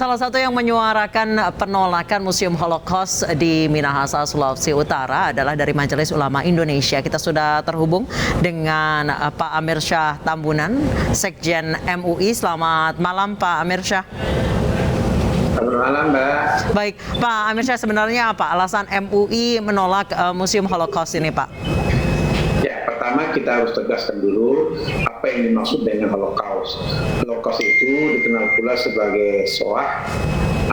Salah satu yang menyuarakan penolakan Museum Holocaust di Minahasa, Sulawesi Utara adalah dari Majelis Ulama Indonesia. Kita sudah terhubung dengan Pak Amir Syah Tambunan, Sekjen MUI. Selamat malam Pak Amir Syah. Selamat malam, Mbak. Baik, Pak Amir Syah, sebenarnya apa alasan MUI menolak Museum Holocaust ini, Pak? Ya, pertama kita harus tegaskan dulu apa yang dimaksud dengan Holocaust. Holocaust itu dikenal pula sebagai Shoah,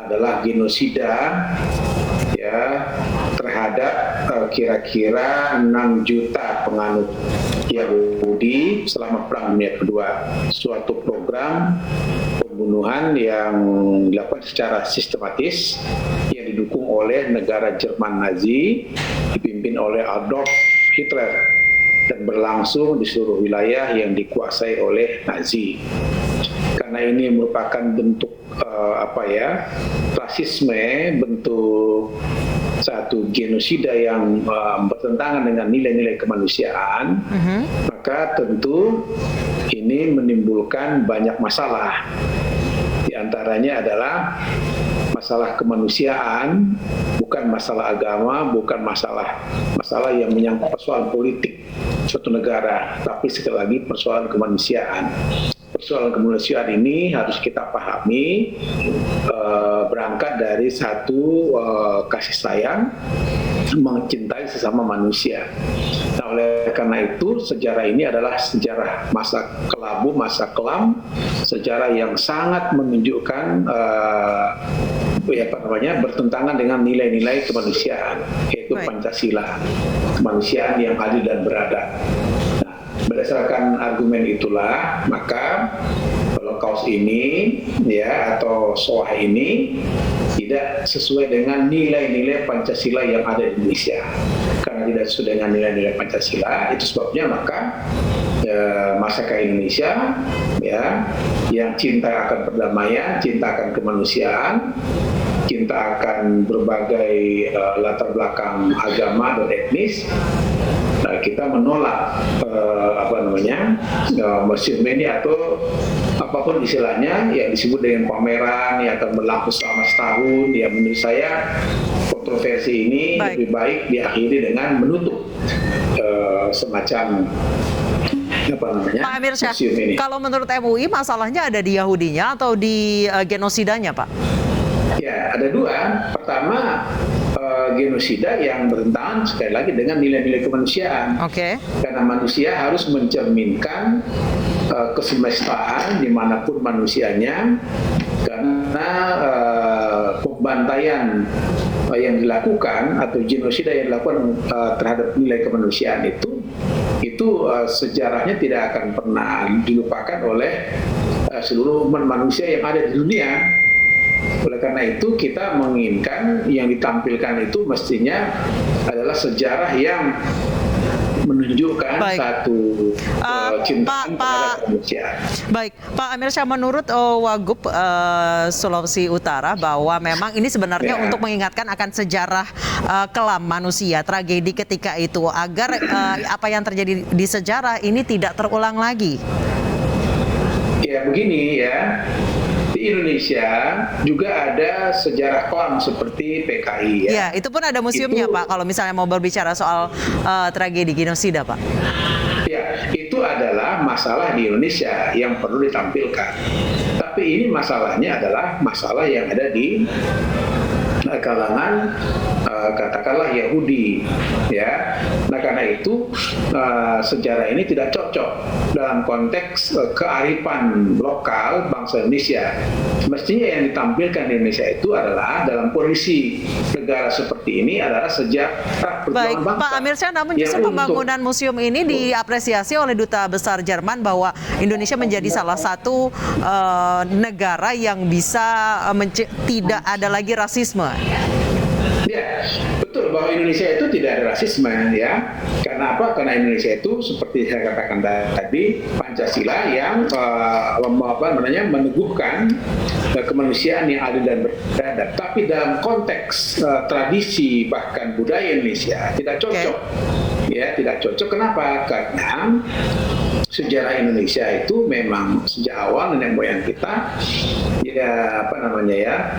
adalah genosida ya terhadap kira-kira 6 juta penganut Yahudi selama Perang Dunia Kedua. Suatu program pembunuhan yang dilakukan secara sistematis yang didukung oleh negara Jerman Nazi dipimpin oleh Adolf Hitler dan berlangsung di seluruh wilayah yang dikuasai oleh Nazi. Karena ini merupakan bentuk rasisme, bentuk satu genosida yang bertentangan dengan nilai-nilai kemanusiaan, maka tentu ini menimbulkan banyak masalah. Di antaranya adalah masalah kemanusiaan, bukan masalah agama, bukan masalah yang menyangkut persoalan politik suatu negara, tapi sekali lagi persoalan kemanusiaan. Persoalan kemanusiaan ini harus kita pahami berangkat dari satu kasih sayang, mencintai sesama manusia. Nah, oleh karena itu sejarah ini adalah sejarah masa kelabu, masa kelam, sejarah yang sangat menunjukkan bertentangan dengan nilai-nilai kemanusiaan, yaitu Pancasila, kemanusiaan yang adil dan beradab. Nah, berdasarkan argumen itulah maka Holocaust ini atau Shoah ini tidak sesuai dengan nilai-nilai Pancasila yang ada di Indonesia. Karena tidak sesuai dengan nilai-nilai Pancasila, itu sebabnya maka masyarakat Indonesia yang cinta akan perdamaian, cinta akan kemanusiaan, cinta akan berbagai latar belakang agama dan etnis, kita menolak museum ini atau apapun istilahnya yang disebut dengan pameran yang akan berlangsung selama setahun. Ya, menurut saya kontroversi ini lebih baik diakhiri dengan menutup semacam Pak Amir Syah, kalau menurut MUI masalahnya ada di Yahudinya atau di genosidanya, Pak? Ya, ada dua. Pertama, genosida yang bertentangan sekali lagi dengan nilai-nilai kemanusiaan. Karena manusia harus mencerminkan kesemestaan dimanapun manusianya, karena pembantaian yang dilakukan atau genosida yang dilakukan terhadap nilai kemanusiaan itu sejarahnya tidak akan pernah dilupakan oleh seluruh umat manusia yang ada di dunia. Oleh karena itu kita menginginkan yang ditampilkan itu mestinya adalah sejarah yang menunjukkan satu cinta terhadap manusia. Baik, Pak Amir Syah, menurut Wagub Sulawesi Utara bahwa memang ini sebenarnya untuk mengingatkan akan sejarah kelam manusia, tragedi ketika itu, agar apa yang terjadi di sejarah ini tidak terulang lagi. Ya, begini ya. Di Indonesia juga ada sejarah kelam seperti PKI. Ya, itu pun ada museumnya, Pak, kalau misalnya mau berbicara soal tragedi genosida, Pak. Ya, itu adalah masalah di Indonesia yang perlu ditampilkan. Tapi ini masalahnya adalah masalah yang ada di kalangan katakanlah Yahudi, ya. Nah, karena itu sejarah ini tidak cocok dalam konteks kearifan lokal bangsa Indonesia. Mestinya yang ditampilkan di Indonesia itu adalah dalam kondisi negara seperti ini adalah sejarah perjuangan bangsa. Pak Amir Syah, namun justru pembangunan museum ini diapresiasi oleh Duta Besar Jerman bahwa Indonesia menjadi salah satu negara yang bisa tidak ada lagi rasisme. Ya, betul bahwa Indonesia itu tidak ada rasisme, ya. Karena apa? Karena Indonesia itu seperti saya katakan tadi, Pancasila yang meneguhkan kemanusiaan yang adil dan beradab. Tapi dalam konteks tradisi bahkan budaya Indonesia tidak cocok. Ya, tidak cocok. Kenapa? Karena sejarah Indonesia itu memang sejak awal nenek moyang kita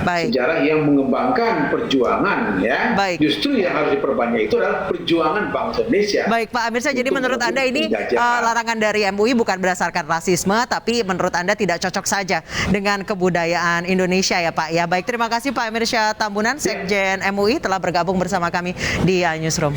Baik. sejarah yang mengembangkan perjuangan Baik. Justru yang harus diperbanyak itu adalah perjuangan bangsa Indonesia. Baik Pak Amirsya, jadi menurut Anda ini larangan dari MUI bukan berdasarkan rasisme, tapi menurut Anda tidak cocok saja dengan kebudayaan Indonesia ya Pak ya. Baik, terima kasih Pak Amirsya Tambunan, Sekjen MUI telah bergabung bersama kami di Newsroom.